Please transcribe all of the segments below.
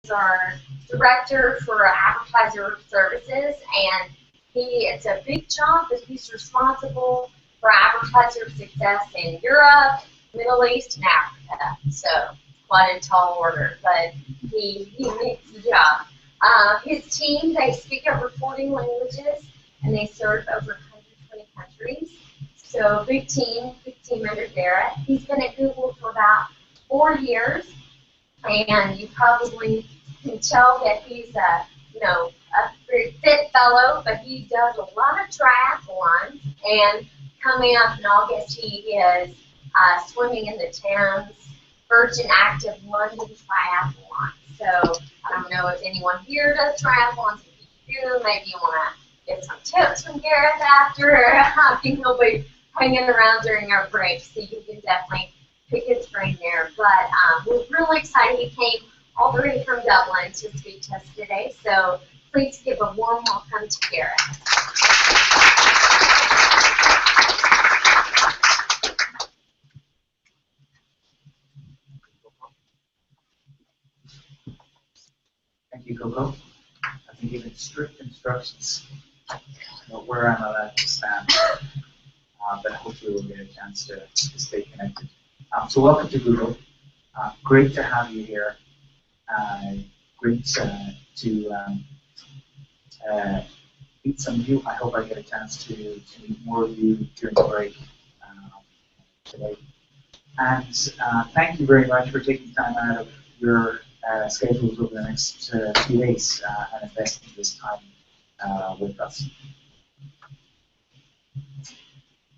is our director for advertiser services, and it's a big job, but he's responsible for advertiser success in Europe, Middle East, and Africa. So quite a tall order, but he makes the job. His team, they speak over 40 languages, and they serve over 120 countries. So big team under Gareth. He's been at Google for about 4 years, and you probably can tell that he's a very fit fellow, but he does a lot of triathlons, and coming up in August he is swimming in the Thames Virgin Active London Triathlon. So I don't know if anyone here does triathlons. If you do, maybe you want to get some tips from Gareth after. I think he'll be hanging around during our break, so you can definitely pick his brain there. But we're really excited. He came all the way from Dublin to speak to us today. So please give a warm welcome to Gareth. Thank you, Coco. I've been given strict instructions about where I'm allowed to stand, but hopefully we'll get a chance to stay connected. So welcome to Google. Great to have you here. Great to meet some of you. I hope I get a chance to meet more of you during the break today. And thank you very much for taking time out of your schedules over the next 2 days and investing this time with us.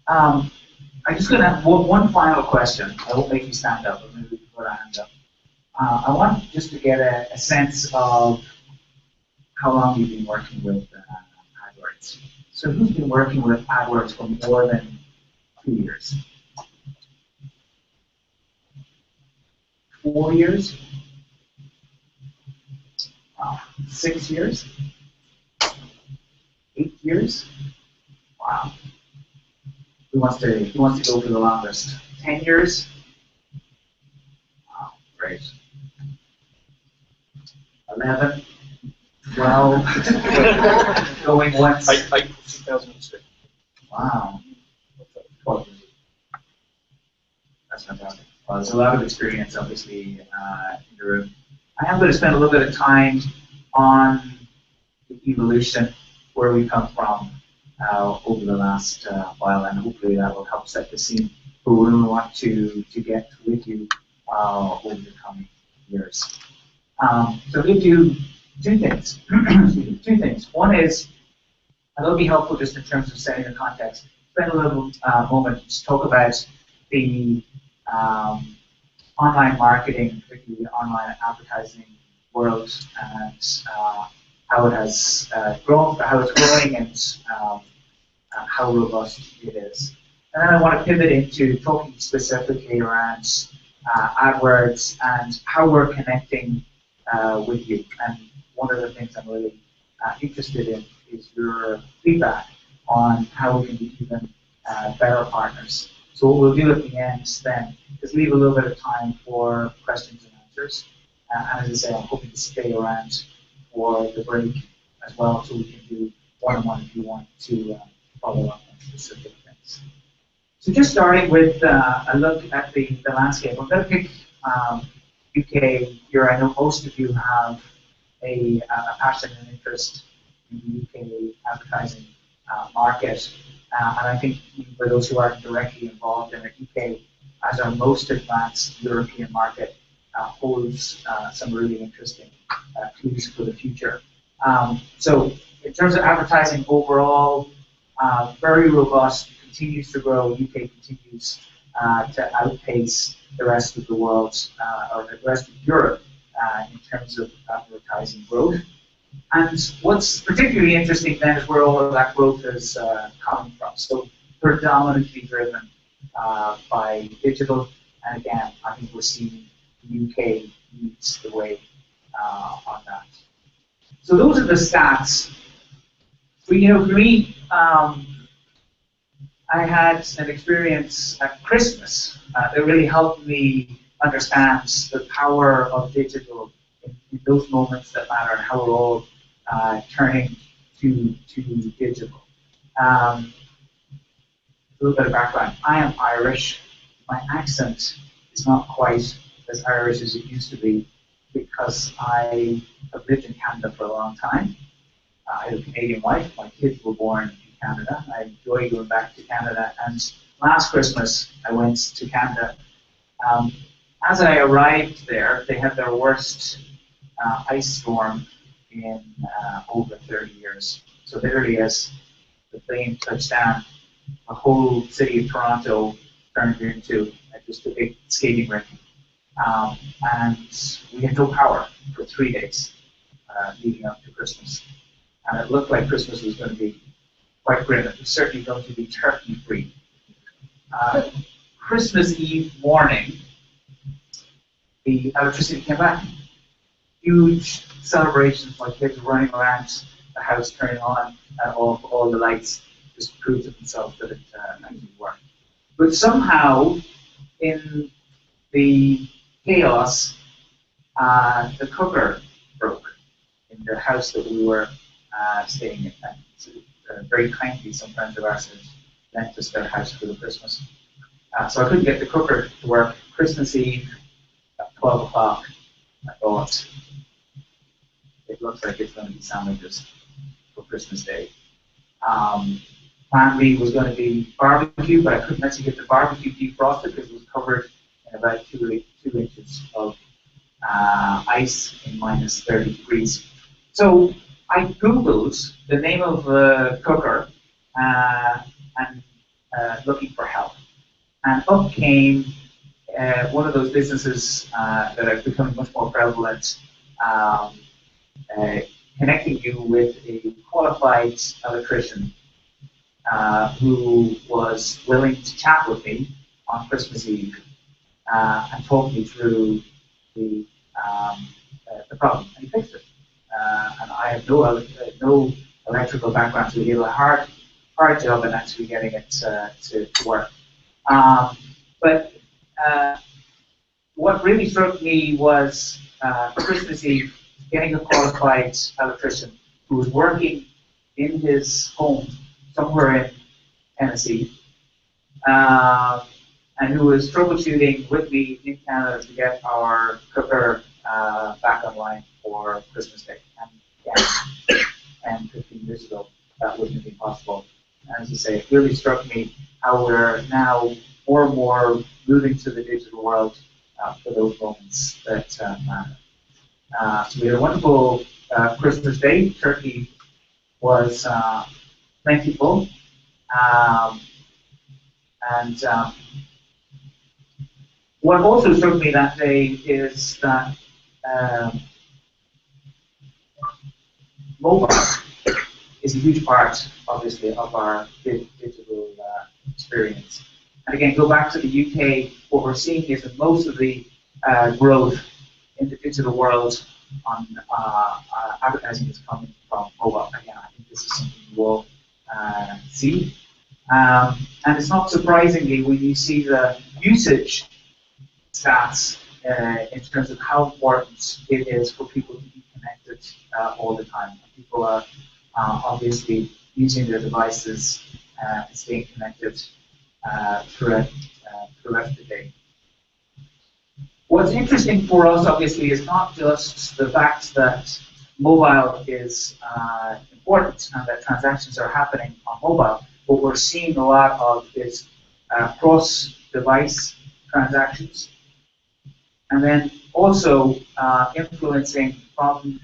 I'm just going to have one final question. I won't make you stand up, but maybe we can put a hand up. I want just to get a sense of how long you've been working with AdWords. So who's been working with AdWords for more than 2 years? 4 years? 6 years? 8 years? Wow. Who wants to go for the longest? 10 years? Wow, great. 11? 12? Going once? I 2006. Wow. 12 years. That's fantastic. Well, there's a lot of experience, obviously, in the room. I am going to spend a little bit of time on the evolution, where we come from over the last while, and hopefully that will help set the scene for where we want to get with you over the coming years. So we'll do two things. Two things. One is, and it'll be helpful just in terms of setting the context, spend a little moment to talk about the online marketing, particularly the online advertising world, and how it has grown, how it's growing, and how robust it is. And then I want to pivot into talking specifically around AdWords and how we're connecting with you. And one of the things I'm really interested in is your feedback on how we can be even better partners. So what we'll do at the end then is leave a little bit of time for questions and answers. And as I say, I'm hoping to stay around for the break as well, so we can do one-on-one if you want to follow up on specific things. So just starting with a look at the landscape, I'm going to pick UK here. I know most of you have a passion and interest in the UK advertising market. And I think for those who aren't directly involved in it, UK, as our most advanced European market, holds some really interesting clues for the future. So in terms of advertising overall, very robust, continues to grow. UK continues to outpace the rest of the world, or the rest of Europe, in terms of advertising growth. And what's particularly interesting then is where all of that growth is coming from. So predominantly driven by digital, and again, I think we're seeing the UK leads the way on that. So those are the stats. For me, I had an experience at Christmas that really helped me understand the power of digital in those moments that matter and how we're all turning to digital. A little bit of background. I am Irish. My accent is not quite as Irish as it used to be because I have lived in Canada for a long time. I have a Canadian wife. My kids were born in Canada. I enjoy going back to Canada. And last Christmas, I went to Canada. As I arrived there, they had their worst ice storm in over 30 years. So literally as the plane touched down, the whole city of Toronto turned into just a big skating rink. And we had no power for 3 days leading up to Christmas. And it looked like Christmas was going to be quite grim. It was certainly going to be turkey-free. Christmas Eve morning, the electricity came back. Huge celebrations, my kids running around the house turning on all the lights, just proved to themselves that it actually worked. But somehow, in the chaos, the cooker broke in the house that we were staying in. And so, very kindly, some friends of ours had lent us their house for the Christmas. So I couldn't get the cooker to work. Christmas Eve, at 12 o'clock, I thought, it looks like it's going to be sandwiches for Christmas Day. Plan B was going to be barbecue, but I couldn't actually get the barbecue defrosted because it was covered in about 2 inches of ice in minus 30 degrees. So I Googled the name of the cooker and looking for help. And up came one of those businesses that are becoming much more prevalent, connecting you with a qualified electrician who was willing to chat with me on Christmas Eve and talk me through the problem. And he fixed it. And I have no electrical background, so he did a hard job in actually getting it to work. But what really struck me was Christmas Eve, getting a qualified electrician who was working in his home somewhere in Tennessee, and who was troubleshooting with me in Canada to get our cooker back online for Christmas Day. And again, 15 years ago, that wouldn't have been possible. And as I say, it really struck me how we're now more and more moving to the digital world for those moments that matter. So we had a wonderful Christmas Day. Turkey was plentiful. And what also struck me that day is that mobile is a huge part, obviously, of our digital experience. And again, go back to the UK, what we're seeing is that most of the growth in the digital world on advertising is coming from mobile. Again, I think this is something you will see. And it's not surprisingly when you see the usage stats in terms of how important it is for people to be connected all the time. People are obviously using their devices and staying connected throughout the day. What's interesting for us, obviously, is not just the fact that mobile is important and that transactions are happening on mobile. What we're seeing a lot of is cross-device transactions, and then also influencing from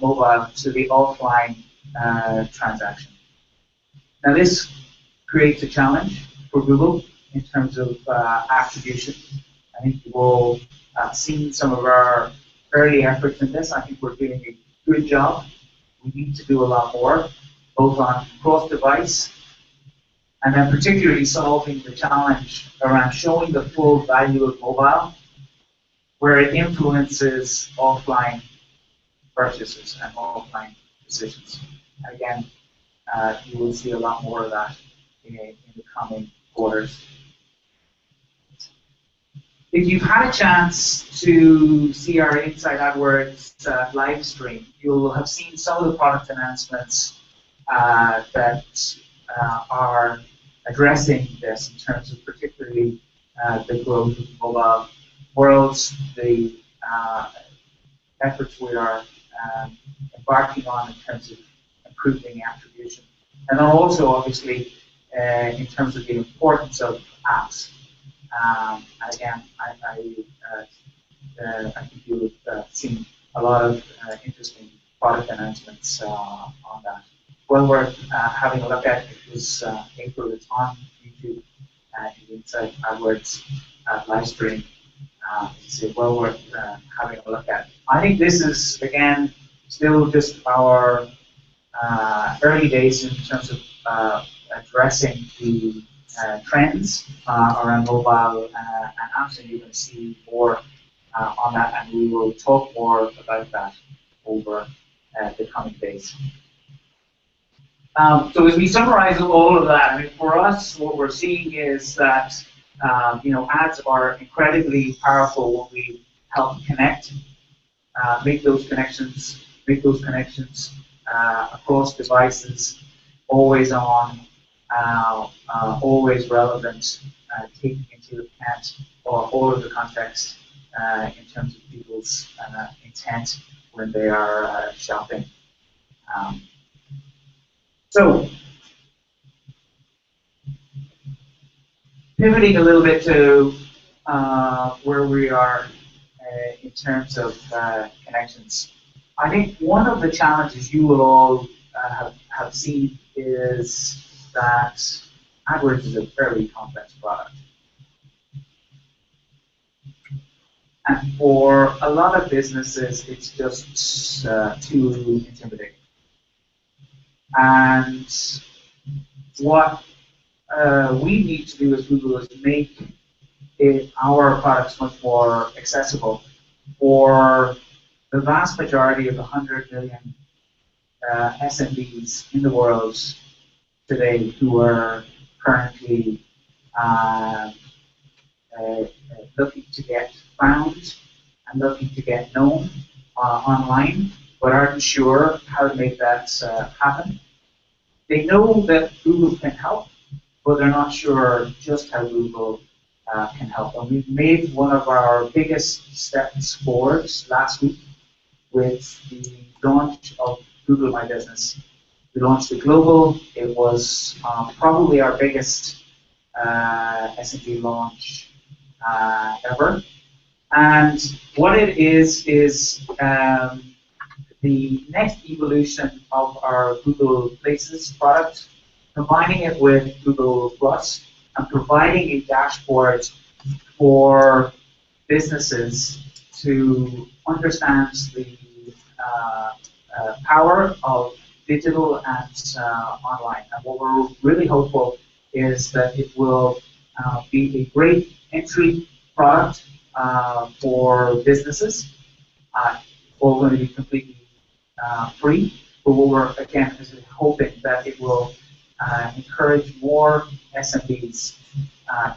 mobile to the offline transaction. Now, this creates a challenge for Google in terms of attribution. I think you've all seen some of our early efforts in this. I think we're doing a good job. We need to do a lot more, both on cross-device and then particularly solving the challenge around showing the full value of mobile, where it influences offline purchases and offline decisions. Again, you will see a lot more of that in the coming quarters. If you've had a chance to see our Inside AdWords live stream, you'll have seen some of the product announcements that are addressing this in terms of particularly the growth of mobile worlds, the efforts we are embarking on in terms of improving attribution, and then also obviously in terms of the importance of apps. And again, I think you've seen a lot of interesting product announcements on that. Well worth having a look at. It was April. It's on YouTube in the Inside AdWords live stream. It's well worth having a look at. I think this is, again, still just our early days in terms of addressing the trends around mobile and apps, and you're going to see more on that, and we will talk more about that over the coming days. So as we summarize all of that, I mean, for us, what we're seeing is that ads are incredibly powerful when we help connect, make those connections across devices, always on, always relevant, taking into account all of the context in terms of people's intent when they are shopping. So, pivoting a little bit to where we are in terms of connections. I think one of the challenges you will all have seen is that AdWords is a very complex product. And for a lot of businesses, it's just too intimidating. And what we need to do as Google is make our products much more accessible for the vast majority of the 100 million SMBs in the world today who are currently looking to get found and looking to get known online, but aren't sure how to make that happen. They know that Google can help, but they're not sure just how Google can help. And we've made one of our biggest steps forward last week with the launch of Google My Business. We launched it global. It was probably our biggest SMB launch ever. And what it is the next evolution of our Google Places product, combining it with Google Plus and providing a dashboard for businesses to understand the power of digital and online. And what we're really hopeful is that it will be a great entry product for businesses. All going to be completely free, but what we're again is hoping that it will encourage more SMBs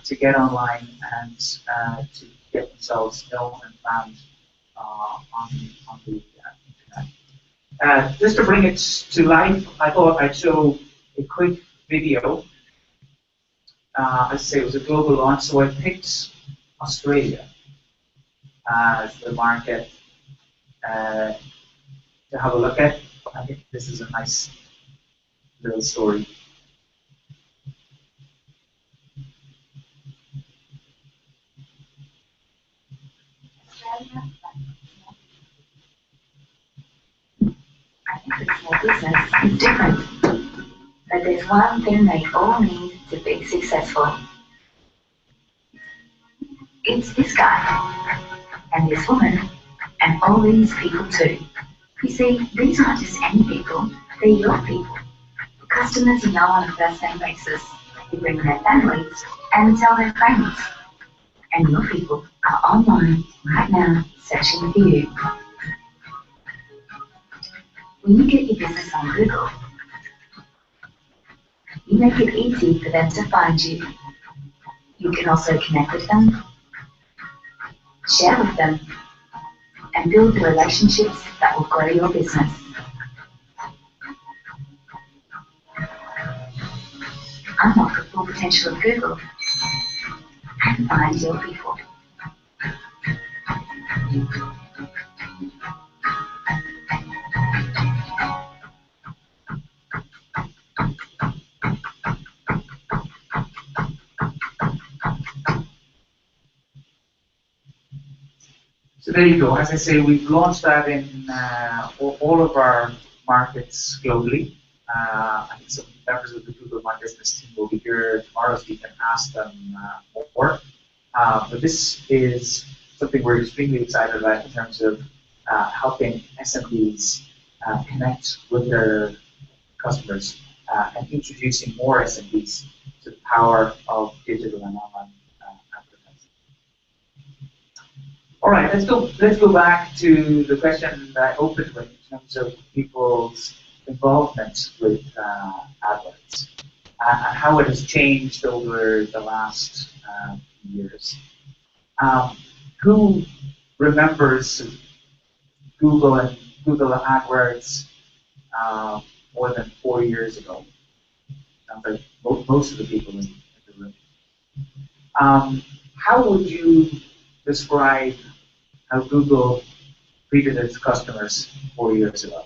to get online and to get themselves known and found on the internet. Just to bring it to life, I thought I'd show a quick video. As I say, it was a global launch, so I picked Australia as the market to have a look at. I think this is a nice little story. I think a small business is different, but there's one thing they all need to be successful. It's this guy, and this woman, and all these people too. You see, these aren't just any people, they're your people. The customers you know on a first-name basis. They bring their families and tell their friends. And your people are online right now searching for you. When you get your business on Google, you make it easy for them to find you. You can also connect with them, Share with them and build the relationships that will grow your business. Unlock the full potential of Google and find your people. So there you go. As I say, we've launched that in all of our markets globally. I think some members of the Google My Business team will be here tomorrow, so you can ask them more. But this is something we're extremely excited about in terms of helping SMBs connect with their customers and introducing more SMBs to the power of digital and online advertising. All right, let's go back to the question that I opened with in terms of people's involvement with AdWords and how it has changed over the last few years. Who remembers Google AdWords more than 4 years ago? Sounds like most of the people in the room. How would you describe how Google treated its customers 4 years ago?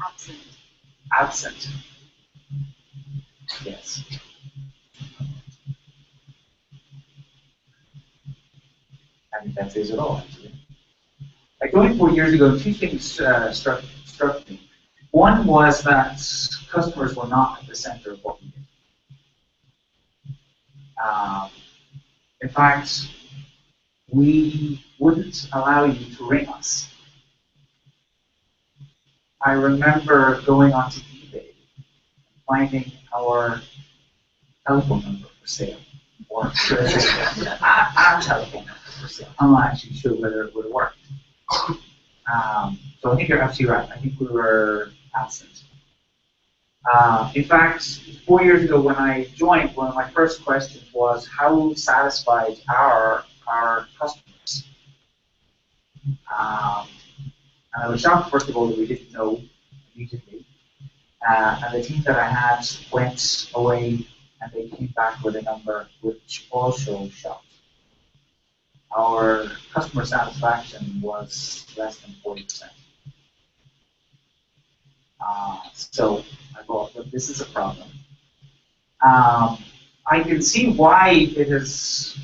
Absent. Absent. Yes. I think that says it all, actually. Like going 4 years ago, two things struck me. One was that customers were not at the center of what we did. In fact, we wouldn't allow you to ring us. I remember going onto eBay and finding our telephone number for sale, or our telephone number for sale. I'm not actually sure whether it would have worked. So I think you're absolutely right. I think we were absent. In fact, 4 years ago when I joined, one of my first questions was, how satisfied are our customers? And I was shocked, first of all, that we didn't know immediately. And the team that I had went away and they came back with a number which also shocked. Our customer satisfaction was less than 40%. So I thought, well, this is a problem. I can see why it has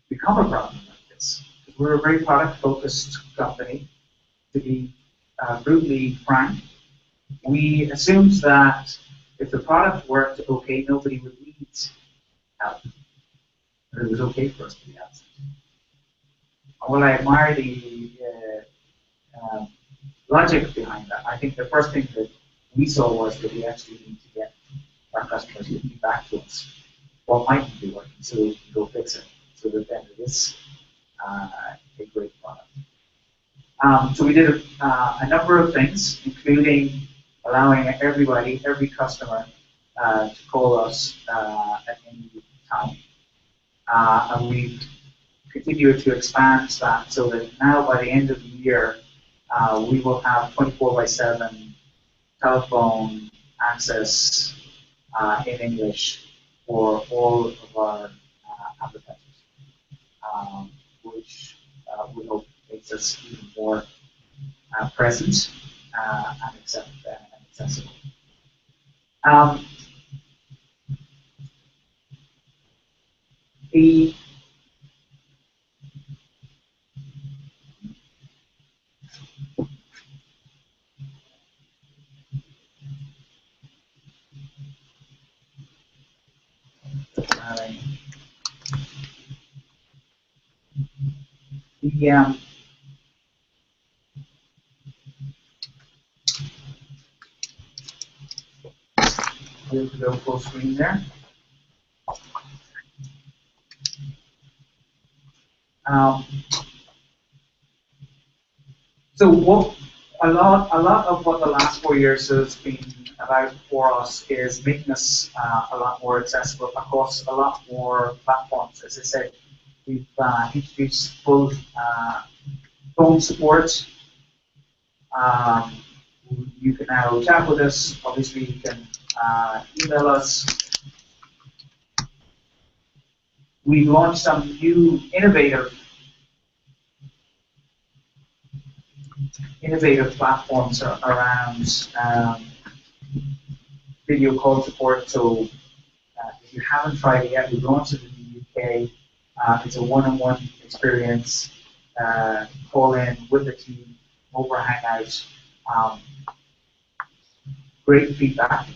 become a problem like this. We're a very product-focused company. To be brutally frank, we assumed that if the product worked okay, nobody would need help. But it was okay for us to be absent. Well, I admire the logic behind that. I think the first thing that we saw was that we actually need to get our customers to feedback to us. What mightn't be working, so we can go fix it, so that then it is a great product. So we did a number of things, including allowing everybody, every customer, to call us at any time. And we've continued to expand that so that now by the end of the year, we will have 24/7 telephone access in English for all of our advertisers, which we hope makes us even more present and accessible. We'll go full screen there. So what a lot of what the last 4 years has been about for us is making us a lot more accessible across a lot more platforms. As I said, we've introduced both phone support. You can now chat with us. Obviously, you can email us. We've launched some new innovative platforms around video call support. So if you haven't tried it yet, we launched it in the UK. It's a one-on-one experience. Call in with the team over Hangout. Great feedback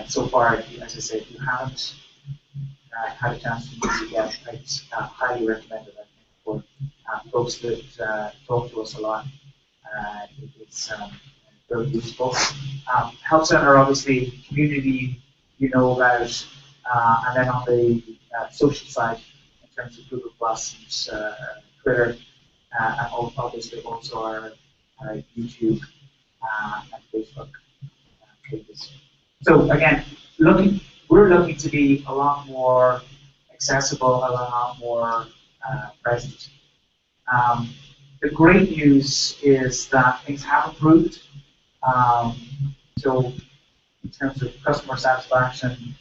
so far. As I said, if you haven't had a chance to use it yet, I'd highly recommend it. I think for folks that talk to us a lot, it's very useful. Help Center, obviously, community, you know about, and then on the social side, in terms of Google Plus and Twitter, and obviously also our YouTube and Facebook pages. So again, we're looking to be a lot more accessible, a lot more present. The great news is that things have improved. So in terms of customer satisfaction,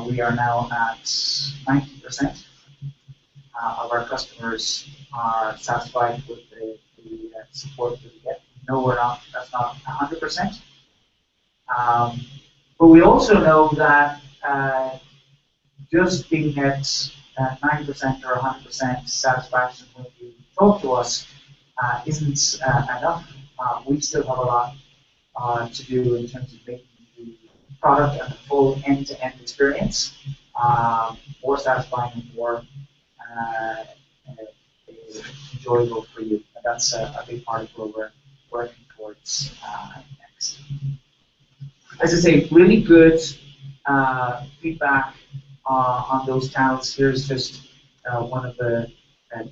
we are now at 90% of our customers are satisfied with the support that we get. No, we're not. That's not 100%. But we also know that just being at 90% or 100% satisfaction when you talk to us isn't enough. We still have a lot to do in terms of making the product and the full end-to-end experience more satisfying and more enjoyable for you. And that's a big part of where we're working towards next. As I say, really good feedback on those channels. Here's just one of the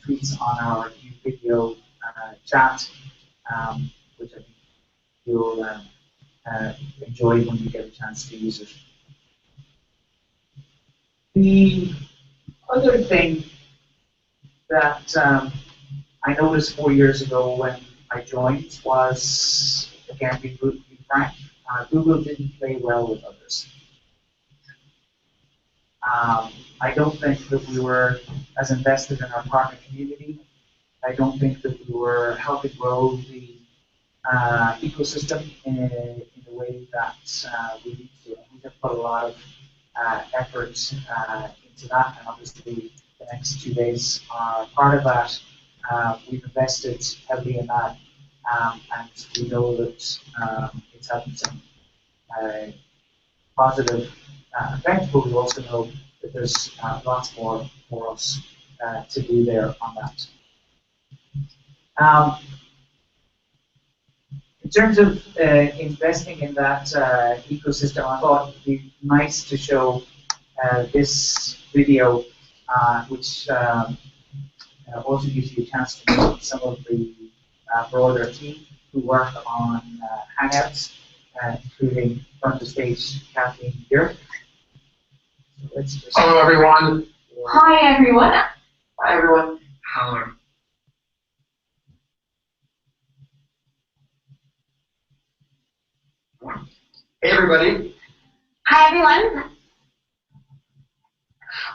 tweets on our new video chat, which I think you'll enjoy when you get a chance to use it. The other thing that I noticed 4 years ago when I joined was, again, being frank, Google didn't play well with others. I don't think that we were as invested in our partner community. I don't think that we were helping grow the ecosystem in the way that we need to. We have put a lot of effort into that, and obviously the next 2 days are part of that. We've invested heavily in that, and we know that it's having some positive effect, but we also know that there's lots more for us to do there on that. In terms of investing in that ecosystem, I thought it'd be nice to show this video, which also gives you a chance to meet some of the broader team who work on Hangouts, including front of stage Kathleen here. So let's just hello everyone. Hi everyone. Hi everyone. Hello. Hey everybody. Hi everyone.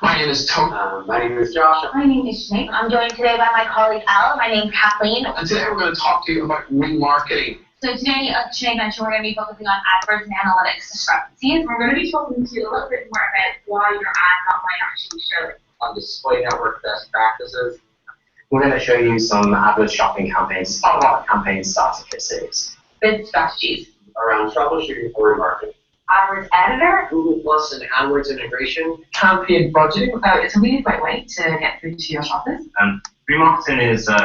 My name is Tony. My name is Josh. My name is Sinead. I'm joined today by my colleague Elle. My name's Kathleen. And today we're going to talk to you about remarketing. So today, Sinead mentioned we're going to be focusing on AdWords and analytics discrepancies. We're going to be talking to you a little bit more about why your ad might actually show it. On display network best practices, we're going to show you some AdWords shopping campaigns, campaign starter kit series. Bid strategies. Around troubleshooting for remarketing. AdWords editor. Google Plus and AdWords integration. Campaign budgeting. It's a really great way to get through to your shoppers. Remarketing is an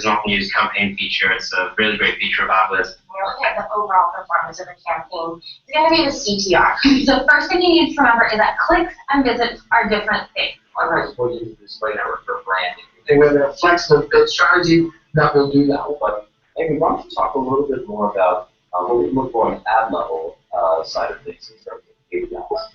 often used campaign feature. It's a really great feature of AdWords. We're looking at the overall performance of a campaign. It's going to be the CTR. So first thing you need to remember is that clicks and visits are different things. Otherwise, we'll use the display network for branding. And with a flexible bid strategy, that will do that. But Amy, why don't you talk a little bit more about what we look for on the ad level side of things in terms of KPIs?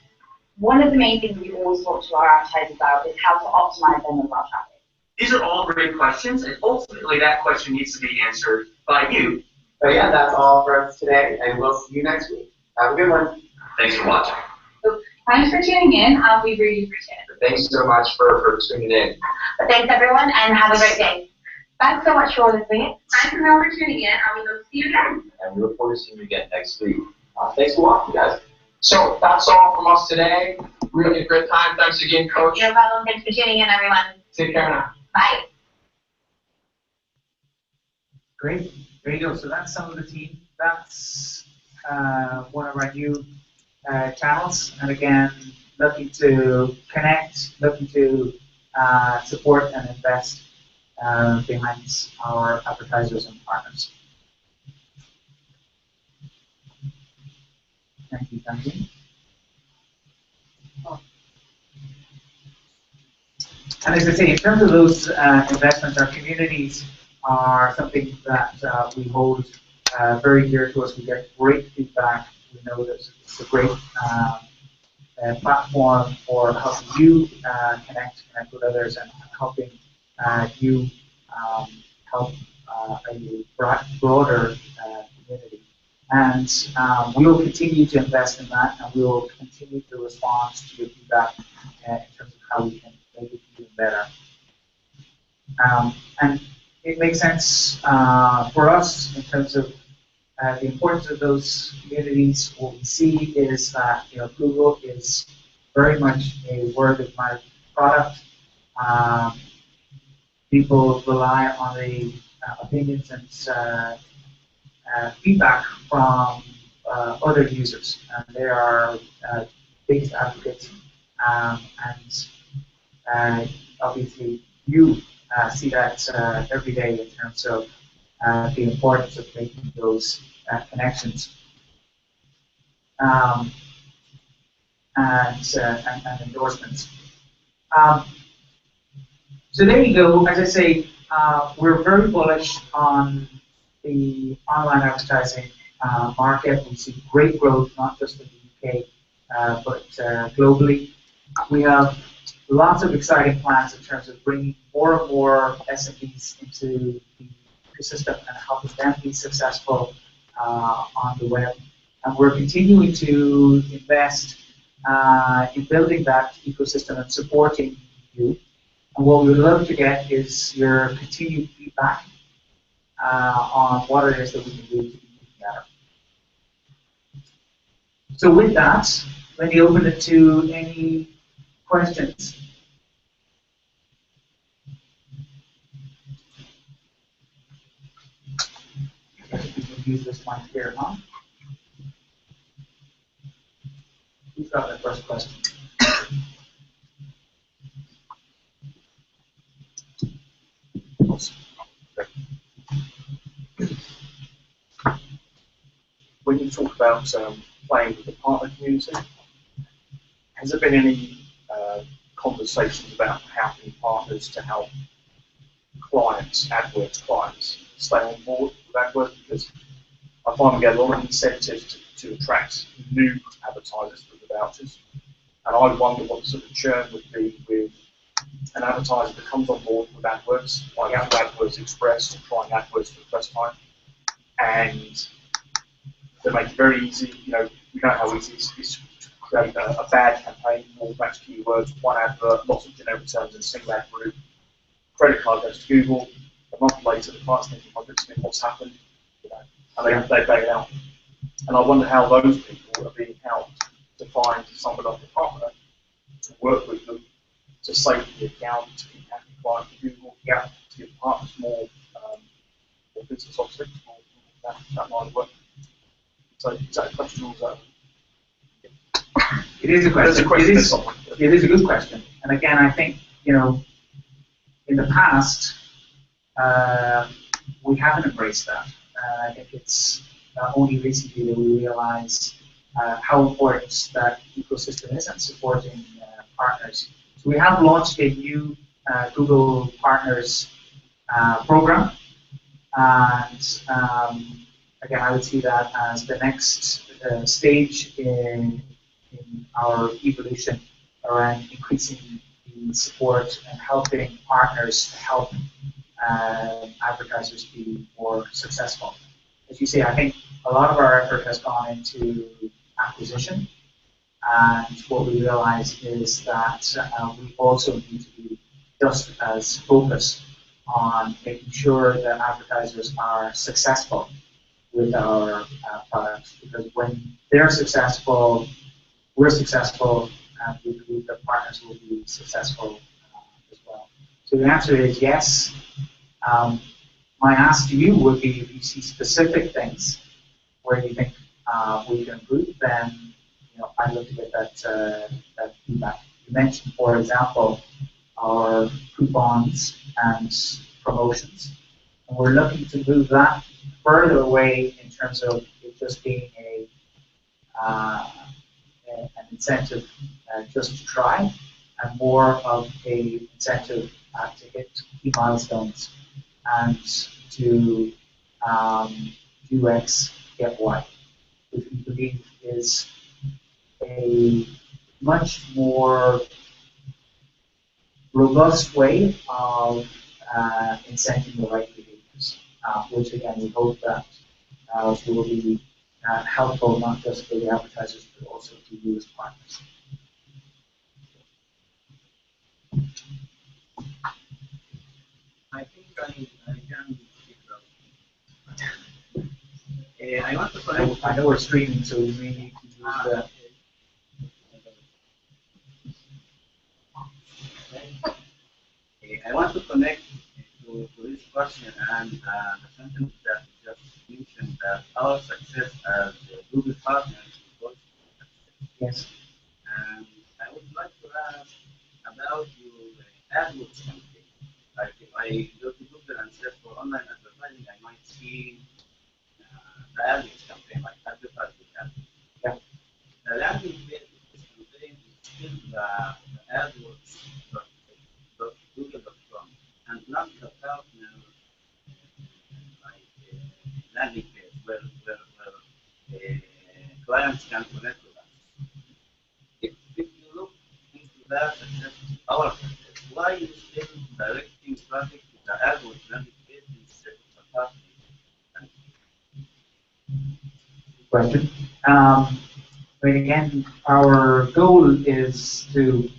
One of the main things we always talk to our advertisers about is how to optimize their mobile traffic. These are all great questions, and ultimately that question needs to be answered by you. So yeah, that's all for us today, and we'll see you next week. Have a good one. Thanks for watching. So thanks for tuning in. We really appreciate it. Thanks so much for tuning in. But thanks everyone, and have a great day. Thanks so much for listening. Thanks everyone for tuning in, and we will see you again. And we look forward to seeing you again next week. Thanks for watching, guys. So that's all from us today. Really a great time. Thanks again, Coach. No problem. Thanks for tuning in, everyone. Take care now. Bye. Great. There you go. So that's some of the team. That's one of our new channels. And again, looking to connect, looking to support and invest behind our advertisers and partners. Thank you, thank you. And as I say, in terms of those investments, our communities are something that we hold very dear to us. We get great feedback. We know that it's a great platform for helping you connect with others and helping you help a broader community. And we will continue to invest in that, and we will continue to respond to your feedback in terms of how we can make it even better. And it makes sense for us in terms of the importance of those communities. What we see is that Google is very much a word-of-mouth product. People rely on the opinions and feedback from other users, and they are biggest advocates. And obviously, you see that every day in terms of the importance of making those connections and endorsements. So there you go. As I say, we're very bullish on the online advertising market. We see great growth, not just in the UK, but globally. We have lots of exciting plans in terms of bringing more and more SMEs into the ecosystem and helping them be successful on the web. And we're continuing to invest in building that ecosystem and supporting you. And what we would love to get is your continued feedback on what it is that we can do to be better. So with that, let me open it to any questions. I think we can use this one here, huh? Who's got the first question? When you talk about playing with the partner community, has there been any conversations about how many partners to help clients, AdWords clients, stay on board with AdWords? Because I find we get a lot of incentive to attract new advertisers with the vouchers, and I wonder what the sort of churn would be with an advertiser that comes on board with AdWords, like AdWords Express, or trying AdWords for the first time, and they make it very easy. You know how easy it is to create a bad campaign, more match keywords, one advert, lots of generic terms, and single ad group. Credit card goes to Google. A month later, the client's thinking, "Oh, what's happened?" And they bail out. And I wonder how those people are being helped to find someone like a partner to work with them to save the account, to keep happy client to Google, to give partners more business obviously, that line of work. So is that a question or is that? It is a question. It is a good question. And again, I think, in the past, we haven't embraced that. I think it's only recently that we realize how important that ecosystem is and supporting partners. So we have launched a new Google Partners program, And again, I would see that as the next stage in our evolution around increasing the support and helping partners to help advertisers be more successful. As you say, I think a lot of our effort has gone into acquisition, and what we realize is that we also need to be just as focused on making sure that advertisers are successful with our products, because when they're successful, we're successful, and we believe that partners will be successful as well. So the answer is yes. My ask to you would be, if you see specific things where you think we can improve, then I'd love to get that feedback. You mentioned, for example, our coupons and promotions, and we're looking to move that further away in terms of it just being an incentive just to try, and more of a incentive to hit key milestones and to do X, get Y, which we believe is a much more robust way of incenting the right behaviors, which again we hope that will be helpful not just for the advertisers but also to you as partners. I think I can speak now. I want to connect. I know we're streaming, so we may need to use the. I want to connect to this question and the sentence that you just mentioned, that our success as Google partners is also success. Yes. And I would like to ask about your AdWords campaign. Like if I go to Google and search for online advertising, I might see the AdWords campaign, like advertise with AdWords. Yeah. The landing page of this campaign is still the AdWords.google.com and not the partner landing page where clients can connect with us. If you look into that, our success, why are you still directing traffic to the AdWords landing page instead of the partner? Question. I mean, again, our goal is to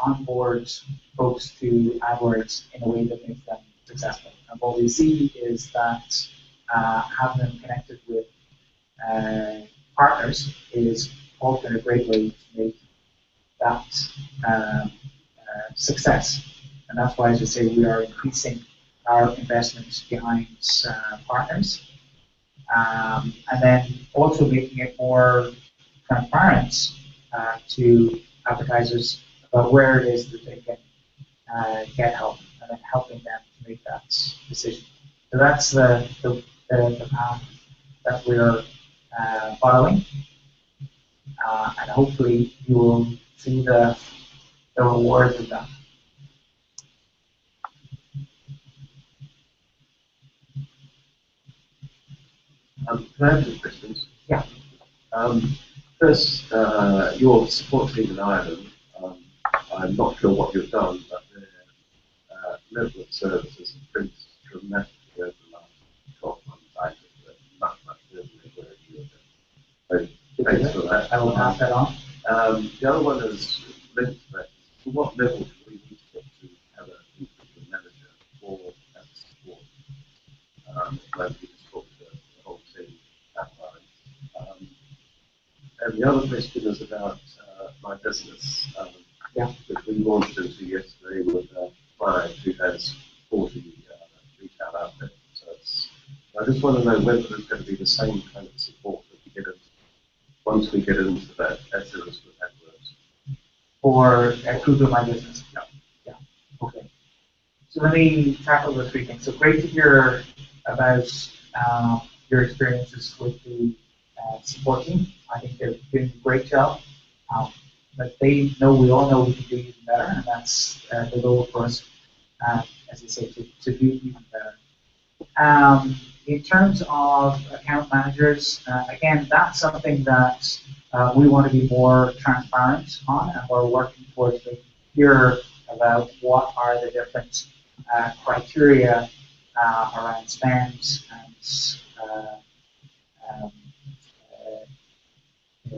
onboard folks to AdWords in a way that makes them successful. And what we see is that having them connected with partners is often a great way to make that success. And that's why, as I say, we are increasing our investments behind partners. And then also making it more transparent to advertisers about where it is that they can get help, and then helping them to make that decision. So that's the path that we're following, and hopefully you will see the rewards of that. Can I have some questions? Yeah. First, your support team in Ireland, I'm not sure what you've done, but their level of services increased dramatically over the last 12 months. I think they're much further than they were a year ago. So thanks for that. I will pass that on. The other one is linked to that. To what level do we need to get to have an individual manager or as a support? Like we just talked to the whole team outline. And the other question is about my business, which we launched into yesterday with a client who has 40 retail outlets. So I just want to know whether there's going to be the same kind of support that we get into, once we get into that service with AdWords. For Google My Business? Yeah. Yeah. Okay. So let me tackle the three things. So great to hear about your experiences with the support team. I think they're doing a great job. But we all know we can do even better, and that's the goal for us, as I say, to do even better. In terms of account managers, again, that's something that we want to be more transparent on, and we're working towards making clear about what are the different criteria around spend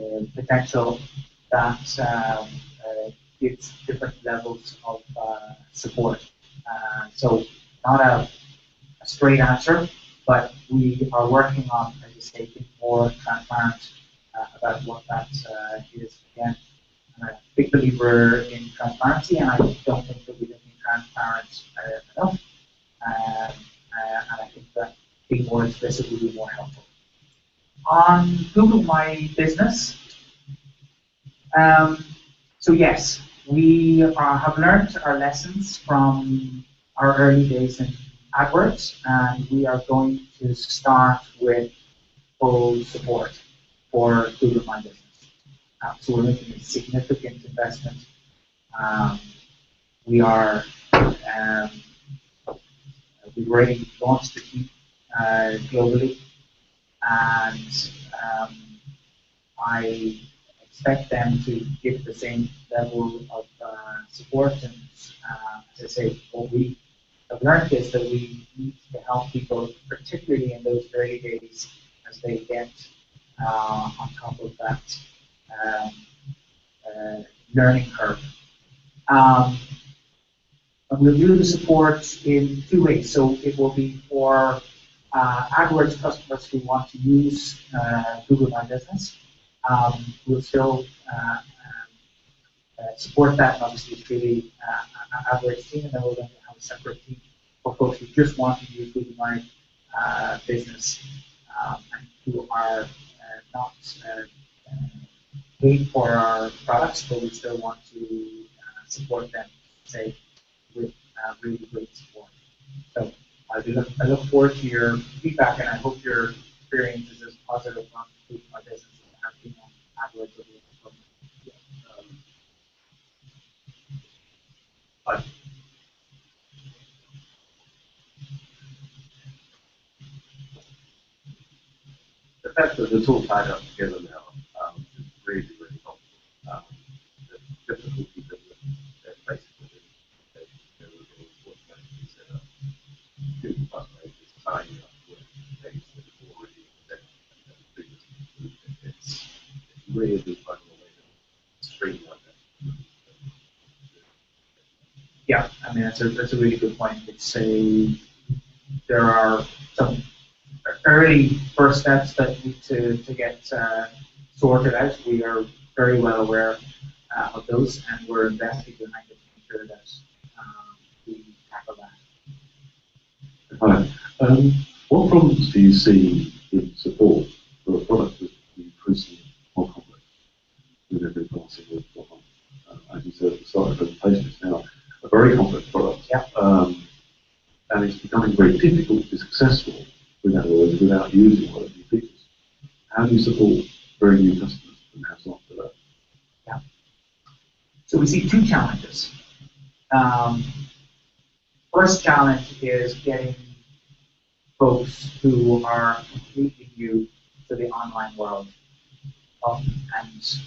and potential that gives different levels of support. So not a straight answer, but we are working on, as I say, being more transparent about what that is. Again, I'm a big believer in transparency, and I don't think that we've been transparent enough. And I think that being more explicit would be more helpful. On Google My Business, so yes, we have learned our lessons from our early days in AdWords, and we are going to start with full support for Google My Business. So we're making a significant investment. We've already launched the team globally, and I expect them to give the same level of support. And as I say, what we have learned is that we need to help people, particularly in those early days, as they get on top of that learning curve. And we'll do the support in two ways. So it will be for AdWords customers who want to use Google My Business. We'll still support that, and obviously through the AdWords team, and then we're going to have a separate team for folks who just want to use Google My Business and who are not paid for our products, but we still want to support them, say, with really great support. So I look forward to your feedback, and I hope your experience is as positive on Google My Business as it has been on AdWords. The fact that it's all tied up together now is really, really helpful. The difficulty that basically automatically set up Google Plus pages, tying up with things that have already it's really fun way to streamline that. Yeah, I mean that's a really good point. It's there are some early first steps that need to get sorted out. We are very well aware of those, and we're investing behind it to make sure that we tackle that. Hi. What problems do you see in support for a product that is increasingly more complex with every passing of as you said at the start of the presentation, it's now a very complex product. Yeah. And it's becoming very difficult to be successful, in other words, without using one of these features. How do you support very new customers and have not for that? Yeah. So we see two challenges. First challenge is getting folks who are completely new to the online world and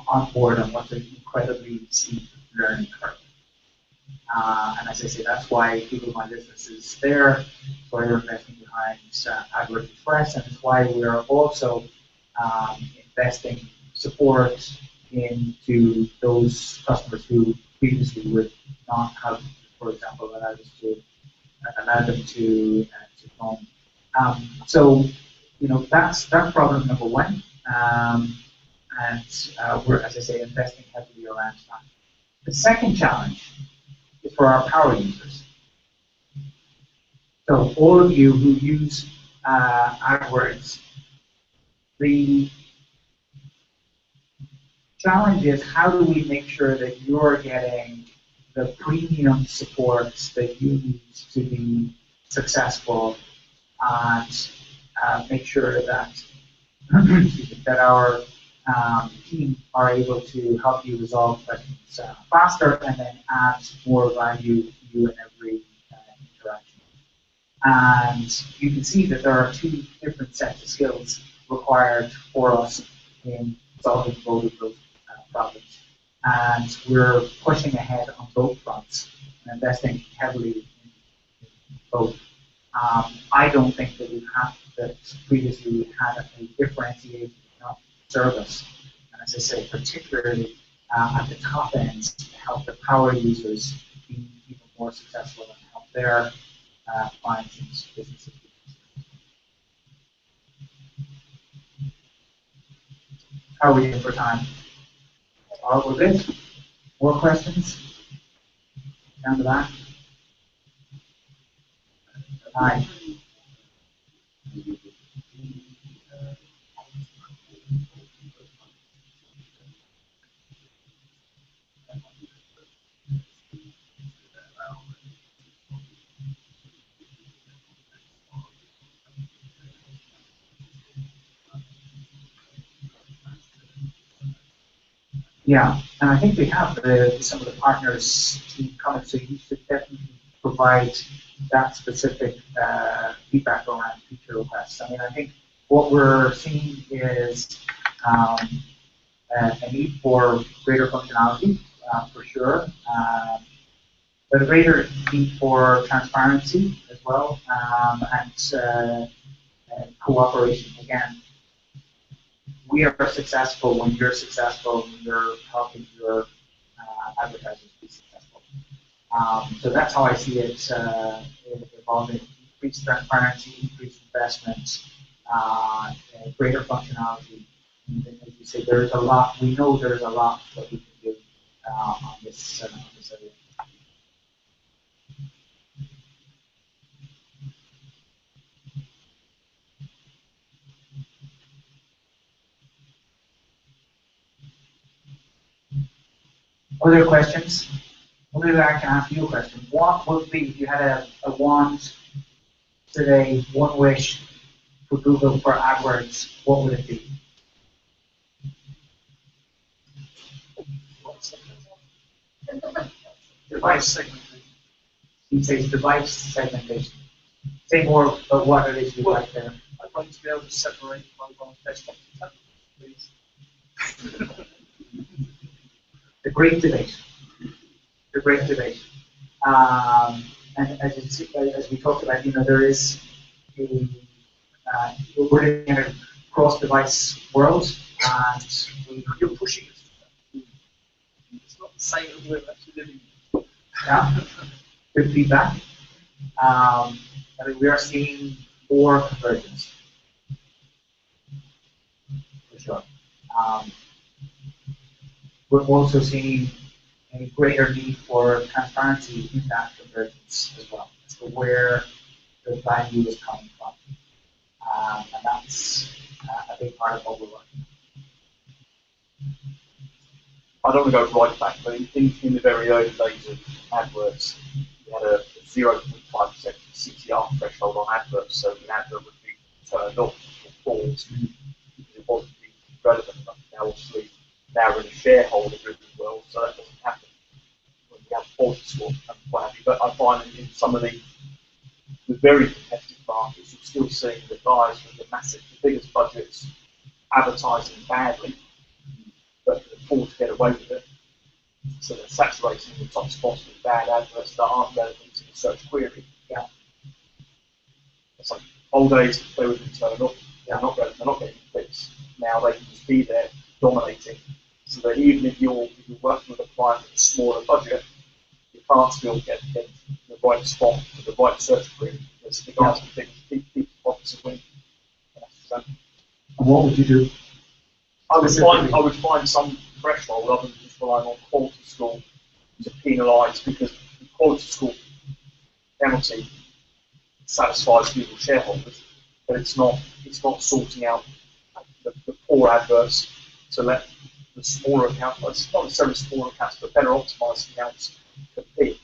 on board on what's an incredibly steep learning curve. And as I say, that's why Google My Business is there. That's why we're investing behind AdWords Express, and it's why we are also investing support into those customers who previously would not have, for example, allowed them to home. So, that's problem number one. And we're, as I say, investing heavily around that. The second challenge is for our power users. So all of you who use AdWords, the challenge is how do we make sure that you're getting the premium supports that you need to be successful, and make sure that that our team are able to help you resolve questions faster and then add more value to you in every interaction. And you can see that there are two different sets of skills required for us in solving both of those problems. And we're pushing ahead on both fronts and investing heavily in both. I don't think that previously we had a differentiated enough service, and as I say, particularly at the top ends, to help the power users be even more successful and help their clients and businesses. How are we doing for time? All right, we're good. More questions? Down the back. Hi. Yeah, and I think we have some of the partners to come, so you should definitely provide that specific feedback around feature requests. I mean, I think what we're seeing is a need for greater functionality, for sure, but a greater need for transparency as well, and cooperation. Again, we are successful when you're successful, when you're helping your advertisers be successful. So that's how I see it evolving. Increased transparency, increased investment, greater functionality. And as you say, there's a lot. We know there's a lot that we can do on this area. Other questions? Maybe I can ask you a question. What would be, if you had a wand today, one wish for Google for AdWords, what would it be? Device segmentation. You'd say device segmentation. Say more about what it is you'd like there. I'd like to be able to separate mobile and desktop from tablet, please. The great debate. The great debate. And as we talked about, you know, there is we're in a cross-device world, and you're pushing it. It's not the same as we're actually living. Yeah. Good feedback. I mean, we are seeing more convergence. For sure. We're also seeing a greater need for transparency in that convergence as well, as to where the value is coming from. And that's a big part of what we're working on. I don't want to go right back, but in the very early days of AdWords, we had a 0.5% CTR threshold on adverts, so the advert would be turned off or paused because it wasn't relevant enough. Now, obviously, now we're in a shareholder-driven world, so that doesn't happen when we have quality score and what have you. But I find that in some of the very competitive markets, you're still seeing the guys with the biggest budgets advertising badly, but can afford to get away with it. So they're saturating the top spots with bad adverts that aren't relevant to the search query. Yeah. It's like old days, they would be turned off. They're not getting clicks. Now they can just be there dominating. So that even if you're working with a client with a smaller budget, you can't still get the right spot for the right search query. Because the guys with big spots are winning. And what would you do? I would find some threshold other than just relying on quality score to penalise, because the quality score penalty satisfies Google shareholders, but it's not sorting out the poor adverts to let the smaller accounts, not necessarily smaller accounts, but better optimised accounts compete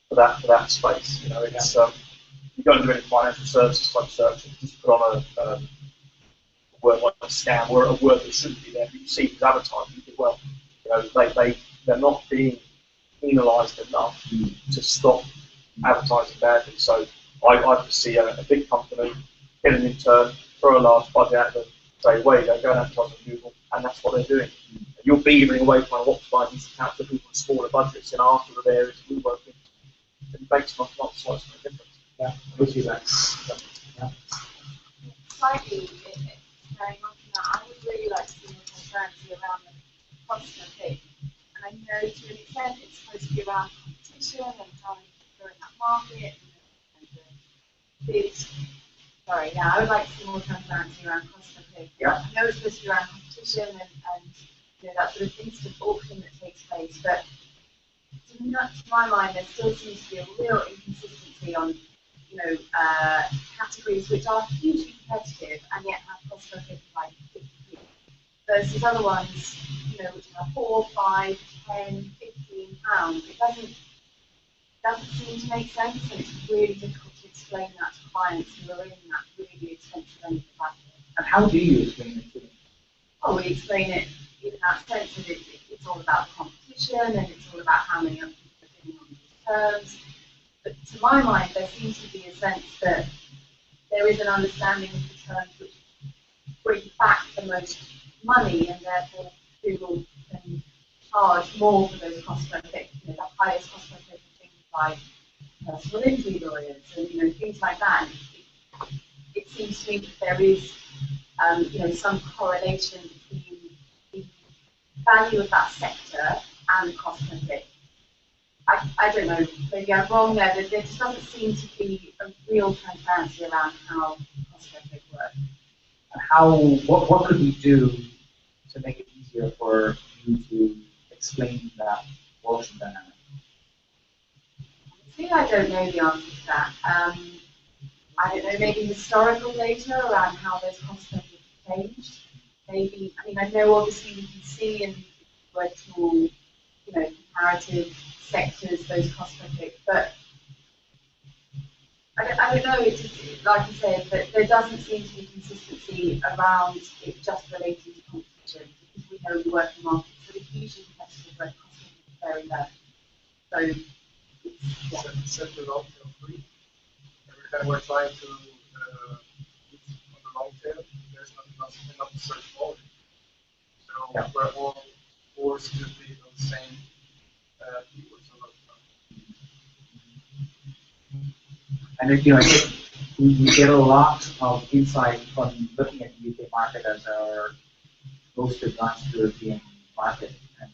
for that space. You know, it's you don't do any financial services type search, and just put on a word like a scam or a word that shouldn't be there, but you see these advertising, you think, well, you know, they're not being penalised enough to stop advertising badly. So I just see a big company get an intern, throw a large budget at them, say, wait, go and advertise on Google, and that's what they're doing. You're beavering away trying to optimize these accounts for people with smaller budgets in our sort of areas that we work in. It makes not so much difference. Yeah, obviously that's. Yeah. Slightly, carrying on from that, I would really like to see more transparency around the customer pick. And I know to an extent it's supposed to be around competition and how you grow in that market and the bids. Sorry, yeah, I would like to see more transparency around customer pick. Yeah. I know it's supposed to be around competition and that sort of instant auction that takes place, but to my mind, there still seems to be a real inconsistency on categories which are hugely competitive and yet have customer pick like 50 versus other ones, which have 4, 5, 10, 15 pounds. It doesn't seem to make sense, and it's really difficult to explain that to clients who are in that really expensive end of the market. And how do you explain it to them? Oh, we explain it in that sense that it's all about competition and it's all about how many other people are bidding on these terms. But to my mind, there seems to be a sense that there is an understanding of the terms which bring back the most money, and therefore Google can charge more for those customer pick, the highest customer pick for things like personal injury lawyers and things like that. And it seems to me that there is some correlation between the value of that sector and the customer pick. I don't know, maybe I'm wrong there, but there just doesn't seem to be a real transparency around how customer pick works. And what could we do to make it easier for you to explain that auction dynamic? See, I don't know the answer to that. I don't know, maybe historical data around how those customer picks have changed. Maybe, I know obviously you can see in virtual, comparative sectors, those customer picks, but I don't know, it's just, like you said, that there doesn't seem to be consistency around it just relating to competition, because we know the working markets that are hugely competitive where customer picks are very low. So, Set the long term free. Every time we're trying to on the long tail, there's not enough search volume. So we're all forced to be on the same keywords a lot of time. And I think we get a lot of insight from looking at the UK market as our most advanced European market, and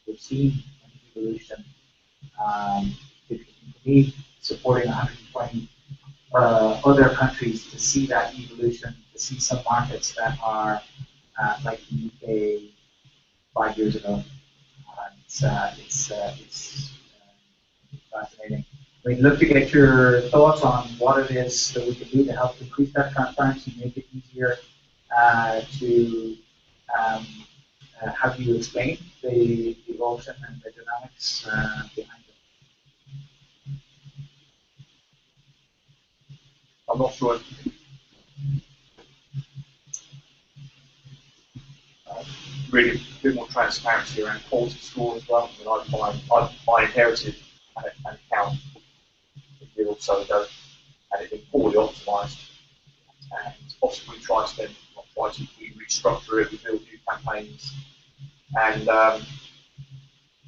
we've seen an evolution. For me, supporting 120 other countries to see that evolution, to see some markets that are like the UK 5 years ago. It's fascinating. Look to get your thoughts on what it is that we can do to help increase that transparency, make it easier to have you explain the auction and the dynamics behind it. I'm not sure. Really, a bit more transparency around quality score as well. I inherited an account a year or so ago, and it had been poorly optimised. And possibly we restructure it, we build new campaigns, and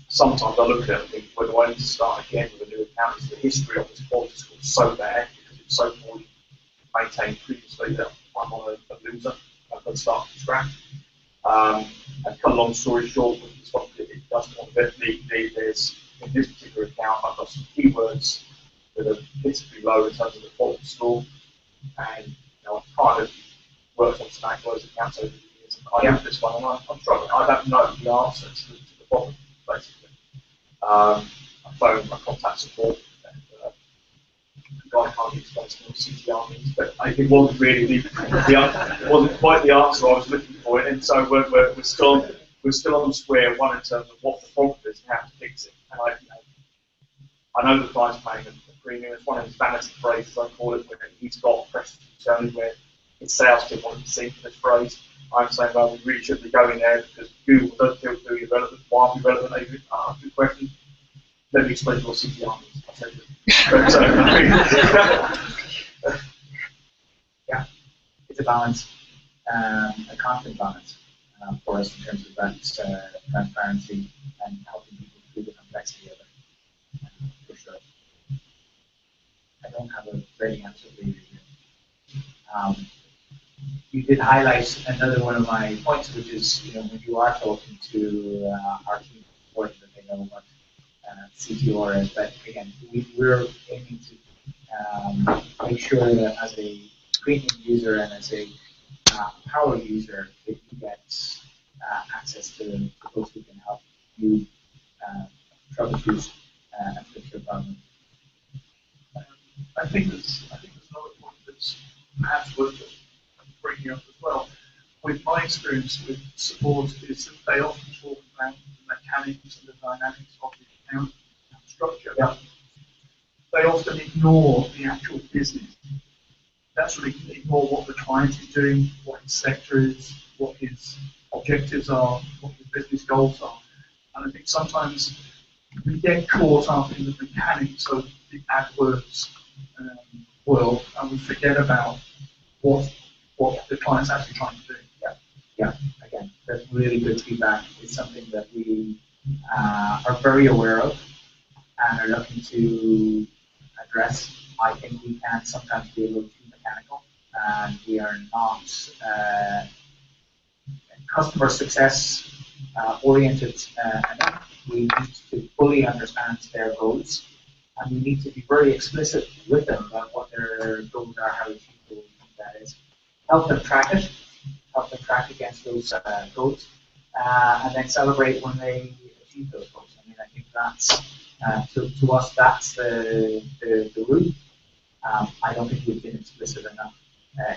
sometimes I look at it and think, well, do I need to start again with a new account? Is the history of this quality score so bad because it's so poorly maintained previously that I'm on a loser? I've got to start from scratch. And cut a long story short, it doesn't want a bit. There's in this particular account, I've got some keywords that are particularly low in terms of the quality score, and I've kind of worked on some AdWords accounts over the years, and I have this one, and I'm struggling. I don't know the answer to the problem, basically. I phoned my contact support, and the guy can't explain to me what CTR means, but it wasn't really it wasn't quite the answer I was looking for, and so we're still on square one in terms of what the problem is and how to fix it. And I know the client's paying a premium. It's one of his vanity phrases, I call it, where he's got press internally where his sales team want to see this phrase. I'm saying, well, we really shouldn't be going there because Google does feel irrelevant. Why are we relevant? Good question. Let me explain what CPR means. I'll tell you. But, yeah, it's a balance, a constant balance for us in terms of that transparency and helping people through the complexity of it, for sure. I don't have a ready answer for you here. You did highlight another one of my points, which is, when you are talking to our team, it's important that they know what CTR is. But again, we're aiming to make sure that as a premium user and as a power user, that you get access to folks who can help you troubleshoot and fix your problem. I think there's another point that's perhaps worth bringing up as well. With my experience with support is that they often talk about the mechanics and the dynamics of the account structure. Yeah. They often ignore the actual business. That's really ignore what the client is doing, what his sector is, what his objectives are, what his business goals are. And I think sometimes we get caught up in the mechanics of the AdWords world, and we forget about what the client's actually trying to do. Yeah. Again, that's really good feedback. It's something that we are very aware of and are looking to address. I think we can sometimes be a little too mechanical, and we are not customer success oriented enough. We need to fully understand their goals, and we need to be very explicit with them about what their goals are, how achievable that is. Help them track it, help them track against those goals, and then celebrate when they achieve those goals. I mean, I think that's, to us, that's the root. I don't think we've been explicit enough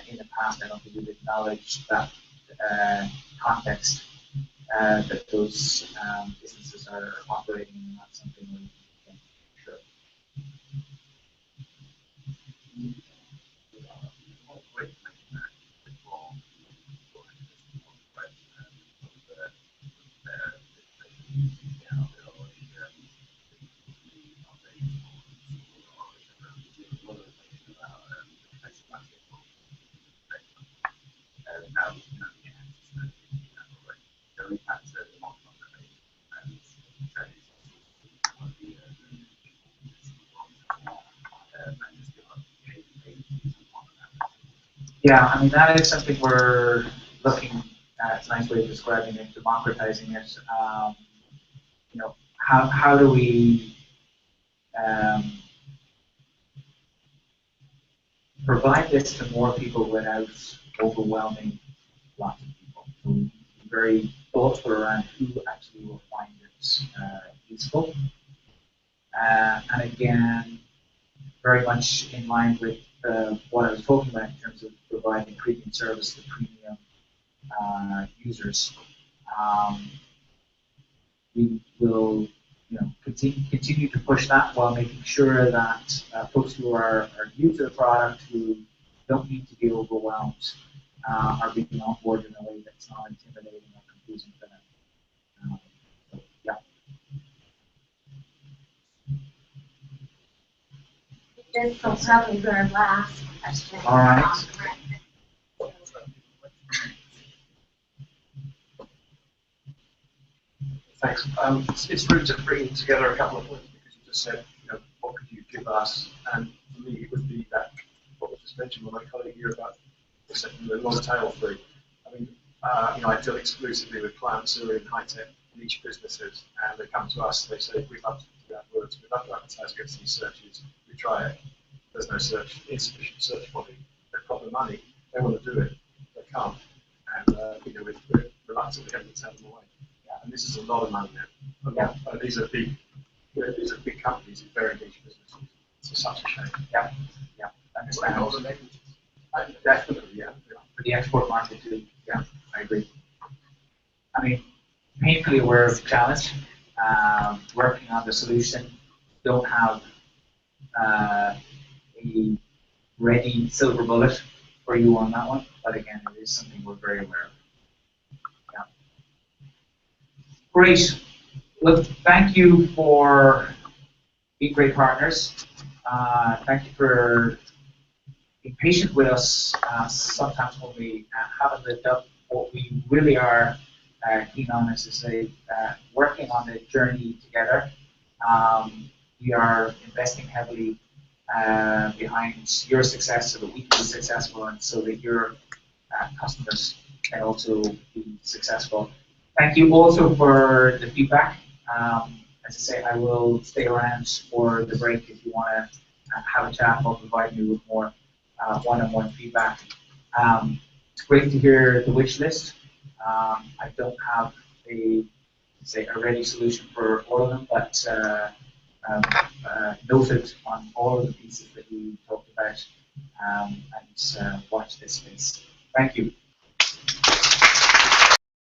in the past. I don't think we've acknowledged that context that those businesses are operating in. That's something we can sure. Yeah, I mean, that is something we're looking at. It's a nice way of describing it, democratizing it. How do we provide this to more people without overwhelming lots of people? So we need to be very thoughtful around who actually will find it useful. And again, very much in line with what I was talking about in terms of providing premium service to premium users. We will, continue to push that while making sure that folks who are new to the product, who don't need to be overwhelmed, are being onboarded in a way that's not intimidating or confusing for them. Yeah. This will probably be our last question. All right. Thanks. It's really just bringing together a couple of points, because you just said, what could you give us? And for me, it would be that what was just mentioned by my colleague here about the long tail through. I mean, I deal exclusively with clients who are in high-tech niche businesses, and they come to us. They say, we'd love to do AdWords, we'd love to advertise against these searches. We try it. There's no search, insufficient search body. They've got the money. They want to do it. They can't. And we're reluctantly having to tell them away. And this is a lot of money now. Yeah. These are big companies in very niche businesses. It's such a shame. Yeah. Yeah. Understand. Definitely, yeah. For the export market too. Yeah, I agree. I mean, painfully we're challenged. Working on the solution. Don't have a ready silver bullet for you on that one, but again, it is something we're very aware of. Yeah. Great. Look, thank you for being great partners. Thank you for being patient with us sometimes when we haven't lived up what we really are keen on, as I say, working on the journey together. We are investing heavily behind your success so that we can be successful and so that your customers can also be successful. Thank you also for the feedback. As I say, I will stay around for the break if you want to have a chat or provide me with more one-on-one feedback. It's great to hear the wish list. I don't have a ready solution for all of them, but noted on all of the pieces that we talked about, and watch this space. Thank you.